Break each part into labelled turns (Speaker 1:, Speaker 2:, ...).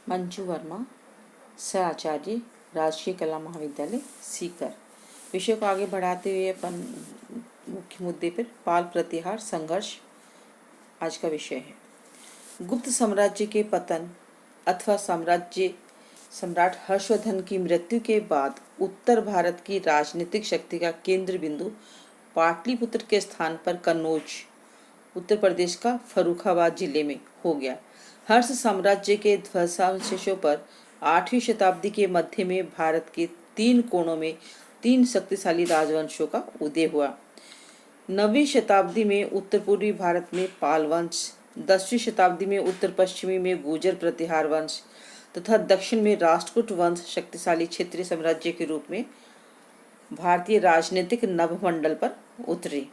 Speaker 1: मंजू वर्मा, सह आचार्य, राजकीय कला महाविद्यालय सीकर। विषय को आगे बढ़ाते हुए अपन मुख्य मुद्दे पर पाल प्रतिहार संघर्ष आज का विषय है। गुप्त साम्राज्य के पतन अथवा सम्राट हर्षवर्धन की मृत्यु के बाद उत्तर भारत की राजनीतिक शक्ति का केंद्र बिंदु पाटलिपुत्र के स्थान पर कन्नौज, उत्तर प्रदेश का फर्रुखाबाद जिले में हो गया। हर्ष साम्राज्य के ध्वंसावशेषों पर 8वीं शताब्दी के मध्य में भारत के 3 कोणों में 3 शक्तिशाली राजवंशों का उदय हुआ। 9वीं शताब्दी में उत्तर पूर्वी भारत में पाल वंश, 10वीं शताब्दी में उत्तर पश्चिमी में गुर्जर प्रतिहार वंश तथा दक्षिण में राष्ट्रकूट वंश शक्तिशाली क्षेत्रीय साम्राज्य के रूप में भारतीय राजनीतिक नभमंडल पर उतरे।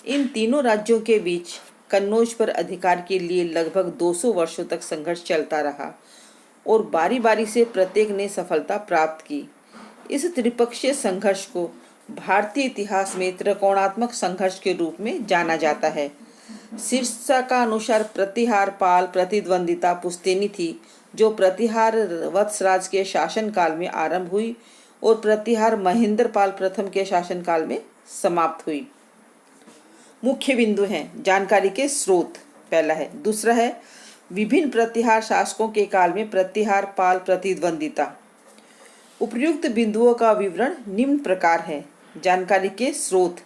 Speaker 1: इन तीनों राज्यों के बीच कन्नौज पर अधिकार के लिए लगभग 200 वर्षों तक संघर्ष चलता रहा और बारी बारी से प्रत्येक ने सफलता प्राप्त की। इस त्रिपक्षीय संघर्ष को भारतीय इतिहास में त्रिकोणात्मक संघर्ष के रूप में जाना जाता है। शीर्षक का अनुसार प्रतिहार पाल प्रतिद्वंदिता पुश्तैनी थी, जो प्रतिहार वत्सराज के शासनकाल में आरंभ हुई और प्रतिहार महेंद्र पाल प्रथम के शासनकाल में समाप्त हुई। मुख्य बिंदु हैं जानकारी के स्रोत, पहला है। दूसरा है विभिन्न प्रतिहार शासकों के काल में प्रतिहार पाल प्रतिद्वंदिता। उपर्युक्त बिंदुओं का विवरण निम्न प्रकार है। जानकारी के स्रोत,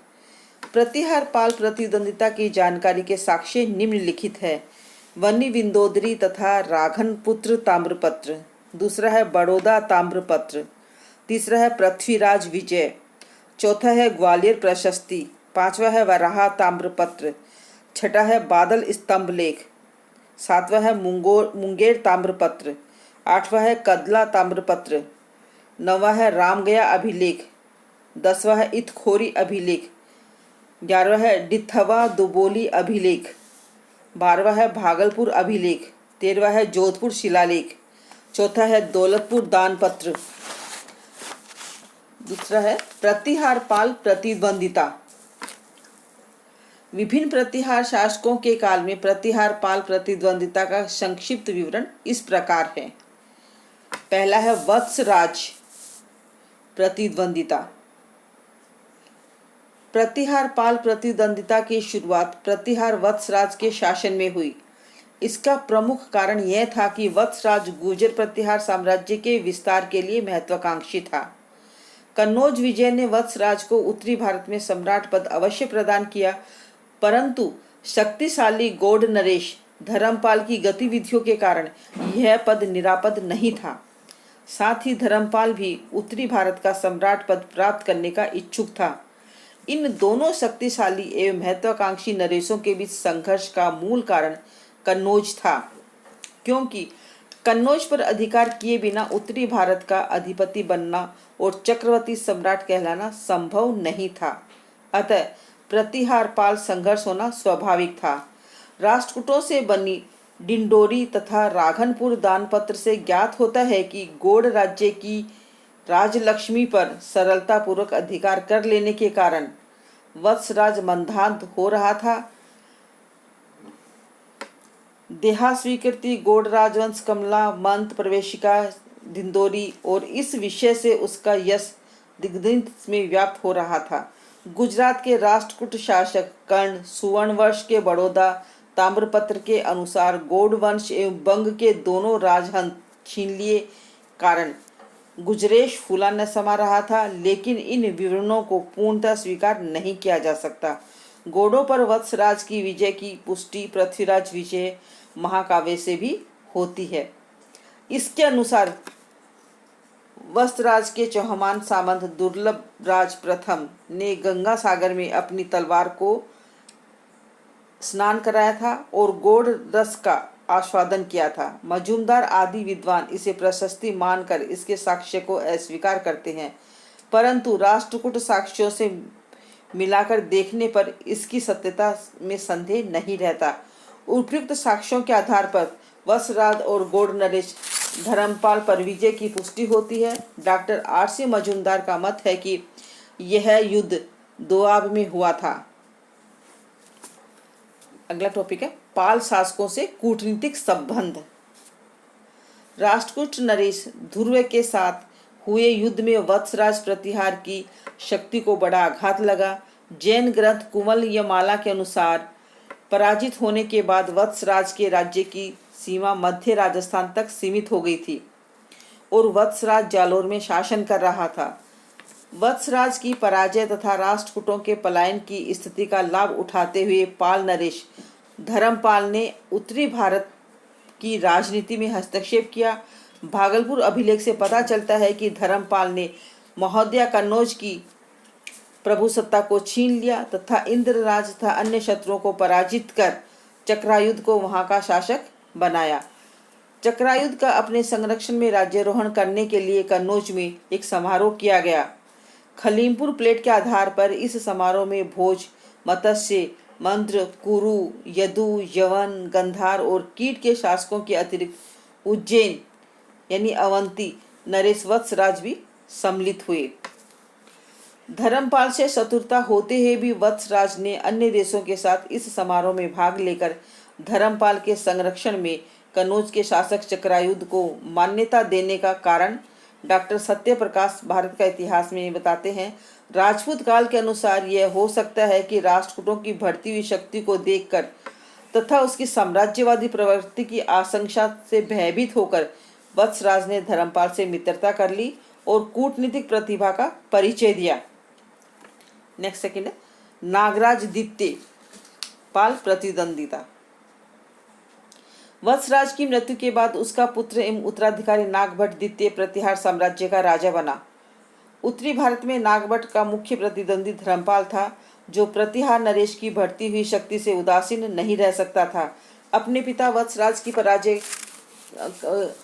Speaker 1: प्रतिहार पाल प्रतिद्वंदिता की जानकारी के साक्ष्य निम्नलिखित है। वन्नी विंदोदरी तथा राघनपुत्र ताम्रपत्र। दूसरा है बड़ौदा ताम्रपत्र। तीसरा है पृथ्वीराज विजय। चौथा है ग्वालियर प्रशस्ति। पांचवा है वराहा ताम्रपत्र। छठा है बादल स्तंभ लेख। सातवां है मुंगेर ताम्रपत्र। आठवां है कदला ताम्रपत्र। नौवां है रामगया अभिलेख। 10वां है इतखोरी अभिलेख। 11वां है डिथवा दुबोली अभिलेख। 12वां है भागलपुर अभिलेख। 13वां है जोधपुर शिलालेख। चौथा है दौलतपुर दानपत्र। दूसरा है प्रतिहार पाल प्रतिद्वंदिता। विभिन्न प्रतिहार शासकों के काल में प्रतिहार पाल प्रतिद्वंदिता का संक्षिप्त विवरण इस प्रकार है। पहला है वत्सराज प्रतिद्वंदिता। प्रतिहार पाल प्रतिद्वंदिता की शुरुआत प्रतिहार वत्सराज के शासन में हुई। इसका प्रमुख कारण यह था कि वत्सराज गुर्जर प्रतिहार साम्राज्य के विस्तार के लिए महत्वाकांक्षी था। कन्नौज विजय ने वत्सराज को उत्तरी भारत में सम्राट पद अवश्य प्रदान किया, परंतु शक्तिशाली गौड़ नरेश धर्मपाल की गतिविधियों के कारण यह पद निरापद नहीं था। साथ ही धर्मपाल भी उत्तरी भारत का सम्राट पद प्राप्त करने का इच्छुक था। इन दोनों शक्तिशाली एवं महत्वाकांक्षी नरेशों के बीच संघर्ष का मूल कारण कन्नौज था, क्योंकि कन्नौज पर अधिकार किए बिना उत्तरी भारत का अधिपति बनना और चक्रवर्ती सम्राट कहलाना संभव नहीं था। अतः प्रतिहार पाल संघर्ष होना स्वाभाविक था। राष्ट्रकूटों से बनी डिंडोरी तथा राघनपुर दानपत्र से ज्ञात होता है कि गौड़ राज्य की राजलक्ष्मी पर सरलतापूर्वक अधिकार कर लेने के कारण वत्सराज मंदान्त हो रहा था। देहा स्वीकृति गौड़ राजवंश कमला मंत प्रवेशिका डिंडोरी और इस विषय से उसका यश दिग्विजय में व्याप्त हो रहा था। गुजरात के राष्ट्रकूट शासक कर्ण सुवर्णवर्ष के बड़ौदा ताम्रपत्र के अनुसार गौड़ वंश एवं बंग के दोनों राजहंस छीन लिए कारण गुजरेश फूला न समा रहा था, लेकिन इन विवरणों को पूर्णतः स्वीकार नहीं किया जा सकता। गौड़ों पर वत्सराज की विजय की पुष्टि पृथ्वीराज विजय महाकाव्य से भी होती है। इसके अनुसार वत्सराज के चौहान सामंत दुर्लभ राज प्रथम ने गंगा सागर में अपनी तलवार को स्नान कराया था और गौड़ रस का आस्वादन किया था। मजूमदार आदि विद्वान इसे प्रशस्ति मानकर इसके साक्ष्य को अस्वीकार करते हैं, परंतु राष्ट्रकूट साक्ष्यों से मिलाकर देखने पर इसकी सत्यता में संदेह नहीं रहता। उपयुक्त साक्ष्यों के आधार पर वत्सराज और गौड़ नरेश धर्मपाल पर विजय की पुष्टि होती है। Doctor R.C. मजूमदार का मत है कि यह युद्ध दोआब में हुआ था। अगला टॉपिक है पाल शासकों से कूटनीतिक संबंध। राष्ट्रकूट नरेश ध्रुव के साथ हुए युद्ध में वत्सराज प्रतिहार की शक्ति को बड़ा आघात लगा। जैन ग्रंथ कुमल यमाला के अनुसार पराजित होने के बाद वत्सराज के राज्य की सीमा मध्य राजस्थान तक सीमित हो गई थी और वत्सराज जालोर में शासन कर रहा था। वत्सराज की पराजय तथा राष्ट्रकूटों के पलायन की स्थिति का लाभ उठाते हुए पाल नरेश धर्मपाल ने उत्तरी भारत की राजनीति में हस्तक्षेप किया। भागलपुर अभिलेख से पता चलता है कि धर्मपाल ने महोदया कन्नौज की प्रभुसत्ता को छीन लिया तथा इंद्रराज तथा अन्य शत्रुओं को पराजित कर चक्रायुध को वहां का शासक बनाया। चक्रायुध का अपने संरक्षण में राज्यारोहण करने के लिए कन्नौज में एक समारोह किया गया। खलीमपुर प्लेट के आधार पर इस समारोह में भोज, मत्स्य, मंद्र, कुरु, यदु, यवन, गंधार और कीट के शासकों के अतिरिक्त उज्जैन यानी अवंती नरेश वत्सराज भी सम्मिलित हुए। धर्मपाल से शत्रुता होते हुए भी वत्सराज ने अन्य देशों के साथ इस समारोह में भाग लेकर धर्मपाल के संरक्षण में कन्नौज के शासक चक्रायुध को मान्यता देने का कारण डॉक्टर सत्य प्रकाश भारत का इतिहास में बताते हैं। राजपूत काल के अनुसार यह हो सकता है कि राष्ट्रकूटों की बढ़ती हुई शक्ति को देखकर तथा उसकी साम्राज्यवादी प्रवृत्ति की आशंका से भयभीत होकर वत्सराज ने धर्मपाल से मित्रता कर ली और कूटनीतिक प्रतिभा का परिचय दिया। नेक्स्ट सेकंड है नागराज द्वितीय पाल प्रतिद्वंदिता। वत्सराज की मृत्यु के बाद उसका पुत्र एवं उत्तराधिकारी नागभट्ट द्वितीय प्रतिहार साम्राज्य का राजा बना। उत्तरी भारत में नागभट्ट का मुख्य प्रतिद्वंदी धर्मपाल था, जो प्रतिहार नरेश की बढ़ती हुई शक्ति से उदासीन नहीं रह सकता था। अपने पिता वत्सराज की पराजय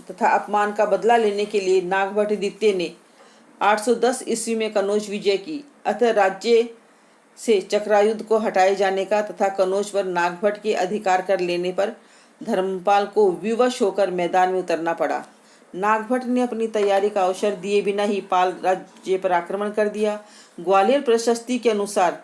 Speaker 1: तथा अपमान का बदला लेने के लिए नागभट्ट द्वितीय ने 810 ईस्वी में कन्नौज विजय की। अतः राज्य से चक्रायुध को हटाए जाने का तथा कन्नौज पर नागभट्ट के अधिकार कर लेने पर धर्मपाल को विवश होकर मैदान में उतरना पड़ा। नागभट्ट ने अपनी तैयारी का अवसर दिए बिना ही पाल राज्य पर आक्रमण कर दिया। ग्वालियर प्रशस्ति के अनुसार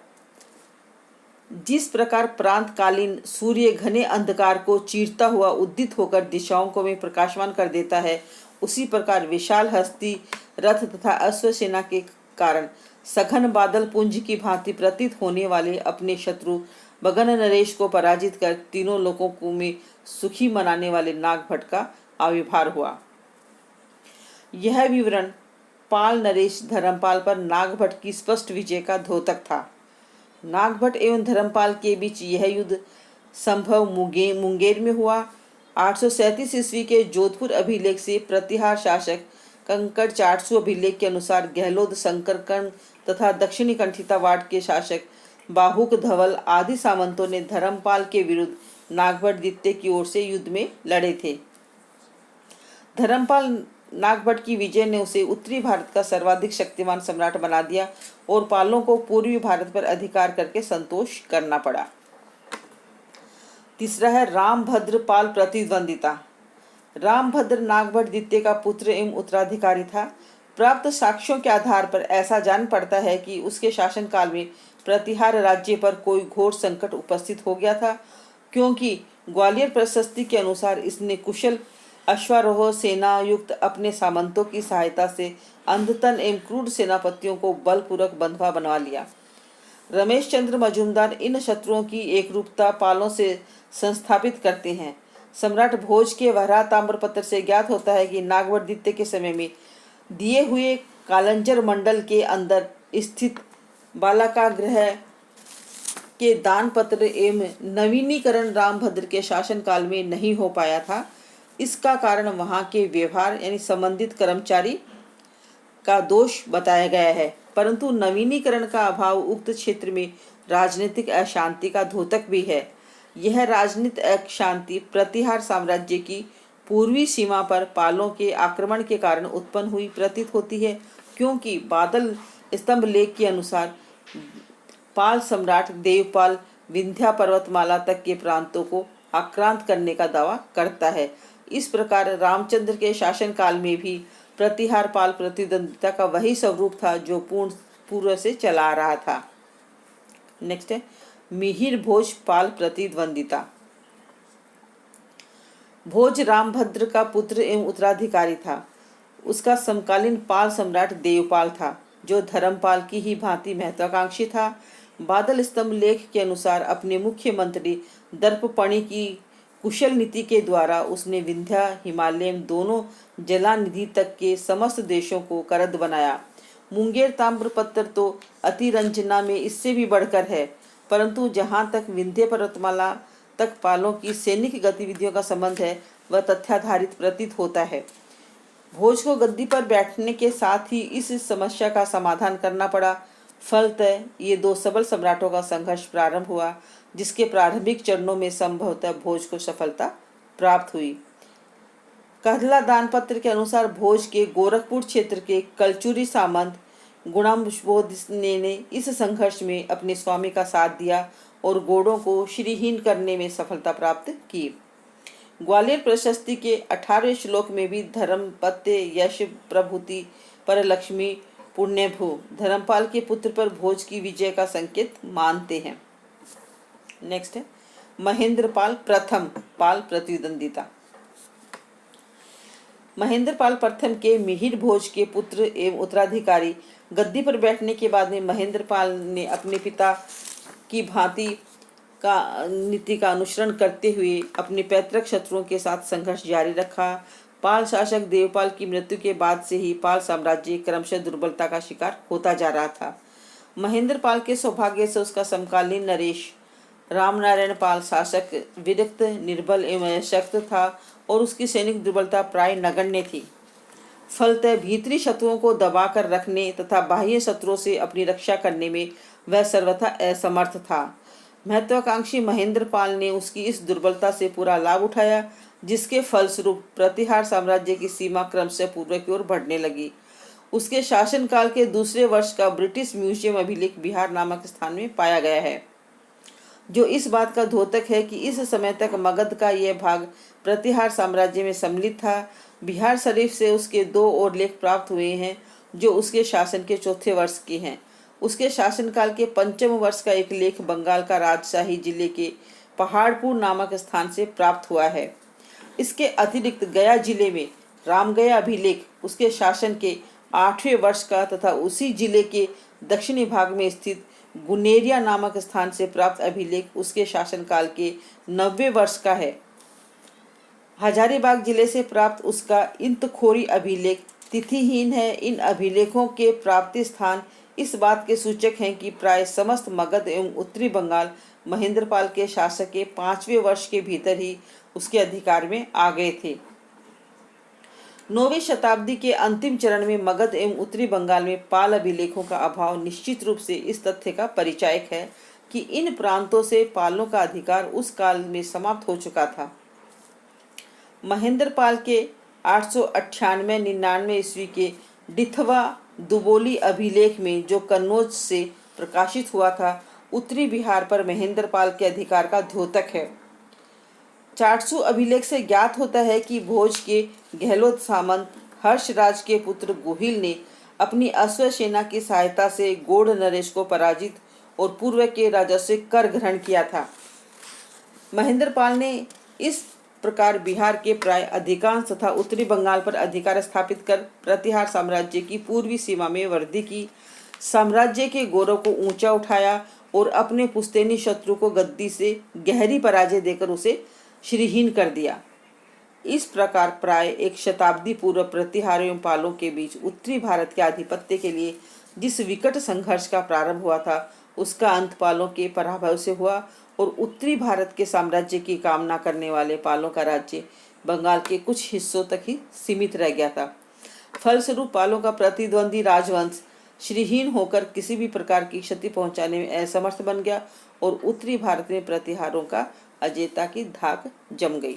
Speaker 1: जिस प्रकार प्रांतकालीन सूर्य घने अंधकार को चीरता हुआ उद्दित होकर दिशाओं को में प्रकाशमान कर देता है, उसी प्रकार विशाल हस्ती रथ तथा अश्व सेना के कारण सघन बादल पुंज की भांति प्रतीत होने वाले अपने शत्रु भगन नरेश को पराजित कर तीनों लोगों को में सुखी मनाने वाले नागभट्ट का आविर्भाव हुआ। यह विवरण पाल नरेश धर्मपाल पर नागभट्ट की स्पष्ट विजय का द्योतक था। नागभट्ट एवं धर्मपाल के बीच यह युद्ध संभव मुंगेर में हुआ। 837 ईस्वी के जोधपुर अभिलेख से प्रतिहार शासक कंकड़ चाटसू अभिलेख के अनुसार गहलोत, शंकरकर्ण तथा दक्षिणी कंठितावाड़ के शासक बाहुक, धवल आदि सामंतों ने धर्मपाल के विरुद्ध नागभट्ट द्वितीय की ओर से युद्ध में लड़े थे। धर्मपाल नागभट्ट की विजय ने उसे उत्तरी भारत का सर्वाधिक शक्तिमान सम्राट बना दिया और पालों को पूर्वी भारत पर अधिकार करके संतोष करना पड़ा। तीसरा है रामभद्र पाल प्रतिद्वंदिता। रामभद्र नागभट्ट द्वितीय का पुत्र एवं उत्तराधिकारी था। प्राप्त साक्ष्यों के आधार पर ऐसा जान पड़ता है कि उसके शासनकाल में प्रतिहार राज्य पर कोई घोर संकट उपस्थित हो गया था, क्योंकि ग्वालियर प्रशस्ति के अनुसार इसने कुशल अश्वारोह सेना युक्त अपने सामंतों की सहायता से अंधतन एवं क्रूर सेनापतियों को बलपूर्वक बंधुआ बनवा लिया। रमेश चंद्र मजूमदार इन शत्रुओं की एकरूपता पालों से संस्थापित करते हैं। सम्राट भोज के वहरा ताम्रपत्र से ज्ञात होता है कि नागभट्ट द्वितीय के समय में दिए हुए कालंजर मंडल के अंदर स्थित बालाका ग्रह के दान पत्र एवं नवीनीकरण रामभद्र के शासनकाल में नहीं हो पाया था। इसका कारण वहां के व्यवहार यानी संबंधित कर्मचारी का दोष बताया गया है, परंतु नवीनीकरण का अभाव उक्त क्षेत्र में राजनीतिक अशांति का द्योतक भी है। यह राजनीतिक अशांति प्रतिहार साम्राज्य की पूर्वी सीमा पर पालों के आक्रमण के कारण उत्पन्न हुई प्रतीत होती है, क्योंकि बादल स्तंभ लेख के अनुसार पाल सम्राट देवपाल विंध्या पर्वतमाला तक के प्रांतों को आक्रांत करने का दावा करता है। इस प्रकार रामचंद्र के शासनकाल में भी प्रतिहार पाल प्रतिद्वंदिता का वही स्वरूप था जो पूर्व से चला आ रहा था। नेक्स्ट है मिहिर भोज पाल प्रतिद्वंदिता। भोज रामभद्र का पुत्र एवं उत्तराधिकारी था। उसका समकालीन पाल सम्राट देवपाल था, जो धर्मपाल की ही भांति महत्वाकांक्षी था। बादल स्तंभ लेख के अनुसार अपने मुख्यमंत्री दर्पपणि की कुशल नीति के द्वारा उसने विंध्या हिमालय दोनों जलानिधि तक के समस्त देशों को करद बनाया। मुंगेर ताम्रपत्र तो अतिरंजना में इससे भी बढ़कर है, परंतु जहाँ तक विंध्य पर्वतमाला तक पालों की सैनिक गतिविधियों का संबंध है वह तथ्याधारित प्रतीत होता है। भोज को गद्दी पर बैठने के साथ ही इस समस्या का समाधान करना पड़ा। फलतः ये दो सबल सम्राटों का संघर्ष प्रारंभ हुआ, जिसके प्रारंभिक चरणों में संभवतः भोज को सफलता प्राप्त हुई। कहला दानपत्र के अनुसार भोज के गोरखपुर क्षेत्र के कलचुरी सामंत गुणाम्बोध ने इस संघर्ष में अपने स्वामी का साथ दिया और गोड़ों को श्रीहीन करने में सफलता प्राप्त की। ग्वालियर प्रशस्ति के 18वें श्लोक में भी धर्मपत्य यश प्रभुति पर लक्ष्मी पुण्यभू धर्मपाल के पुत्र पर भोज की विजय का संकेत मानते हैं। नेक्स्ट है महेंद्रपाल प्रथम पाल प्रतिद्वंदिता। महेंद्रपाल प्रथम के मिहिर भोज के पुत्र एवं उत्तराधिकारी गद्दी पर बैठने के बाद में महेंद्रपाल ने अपने पिता की भांति का नीति का अनुसरण करते हुए अपने पैतृक शत्रुओं के साथ संघर्ष जारी रखा। पाल शासक देवपाल की मृत्यु के बाद से ही पाल साम्राज्य क्रमशः दुर्बलता का शिकार होता जा रहा था। महेंद्रपाल के सौभाग्य से उसका समकालीन नरेश रामनारायण पाल शासक विरक्त, निर्बल एवं अशक्त था और उसकी सैनिक दुर्बलता प्राय नगण्य थी। फलतः भीतरी शत्रुओं को दबाकर रखने तथा बाह्य शत्रुओं से अपनी रक्षा करने में वह सर्वथा असमर्थ था। महत्वाकांक्षी महेंद्रपाल ने उसकी इस दुर्बलता से पूरा लाभ उठाया, जिसके फलस्वरूप प्रतिहार साम्राज्य की सीमा क्रमशः पूर्व की ओर बढ़ने लगी। उसके शासनकाल के दूसरे वर्ष का ब्रिटिश म्यूजियम अभिलेख बिहार नामक स्थान में पाया गया है, जो इस बात का द्योतक है कि इस समय तक मगध का यह भाग प्रतिहार साम्राज्य में सम्मिलित था। बिहार शरीफ से उसके 2 और लेख प्राप्त हुए हैं, जो उसके शासन के चौथे वर्ष के हैं। उसके शासनकाल के 5वें वर्ष का एक लेख बंगाल का राजशाही जिले के पहाड़पुर नामक स्थान से प्राप्त हुआ है। इसके अतिरिक्त गया जिले में रामगया अभिलेख उसके शासन के 8वें वर्ष का तथा उसी जिले के दक्षिणी भाग में स्थित गुनेरिया नामक स्थान से प्राप्त अभिलेख उसके शासनकाल के 90वें वर्ष का है। हजारीबाग जिले से प्राप्त उसका इंतखोरी अभिलेख तिथिहीन है। इन अभिलेखों के प्राप्ति स्थान इस बात के सूचक हैं कि प्राय समस्त मगध एवं उत्तरी बंगाल महेंद्रपाल के शासक के 5वें वर्ष के भीतर ही उसके अधिकार में आ गए थे। 9वीं शताब्दी के अंतिम चरण में मगध एवं उत्तरी बंगाल में पाल अभिलेखों का अभाव निश्चित रूप से इस तथ्य का परिचायक है कि इन प्रांतों से पालों का अधिकार उस काल में समाप्त हो चुका था। महेंद्रपाल के 898-99 ईस्वी के डिथवा दुबोली अभिलेख में, जो कन्नौज से प्रकाशित हुआ था, उत्तरी बिहार पर महेंद्रपाल के अधिकार का द्योतक है। 400 अभिलेख से ज्ञात होता है कि भोज के गहलोत सामंत हर्षराज के पुत्र गोहिल ने अपनी अश्व सेना की सहायता से गौड़ नरेश को पराजित और पूर्व के राजा से कर ग्रहण किया था। महेंद्रपाल ने इस प्रकार बिहार के प्राय अधिकांश तथा उत्तरी बंगाल पर अधिकार स्थापित कर प्रतिहार साम्राज्य की पूर्वी सीमा में वृद्धि की, साम्राज्य के गौरव को ऊंचा उठाया और अपने पुश्तैनी शत्रु को गद्दी से गहरी पराजय देकर उसे श्रीहीन कर दिया। इस प्रकार प्राय 1 शताब्दी पूर्व प्रतिहार एवं पालों के बीच उत्तरी भारत के आधिपत्य के लिए जिस विकट संघर्ष का प्रारंभ हुआ था, उसका अंत पालों के पराभव से हुआ और उत्तरी भारत के साम्राज्य की कामना करने वाले पालों का राज्य बंगाल के कुछ हिस्सों तक ही सीमित रह गया था। फलस्वरूप पालों का प्रतिद्वंदी राजवंश श्रीहीन होकर किसी भी प्रकार की क्षति पहुंचाने में असमर्थ बन गया और उत्तरी भारत में प्रतिहारों का अजेयता की धाक जम गई।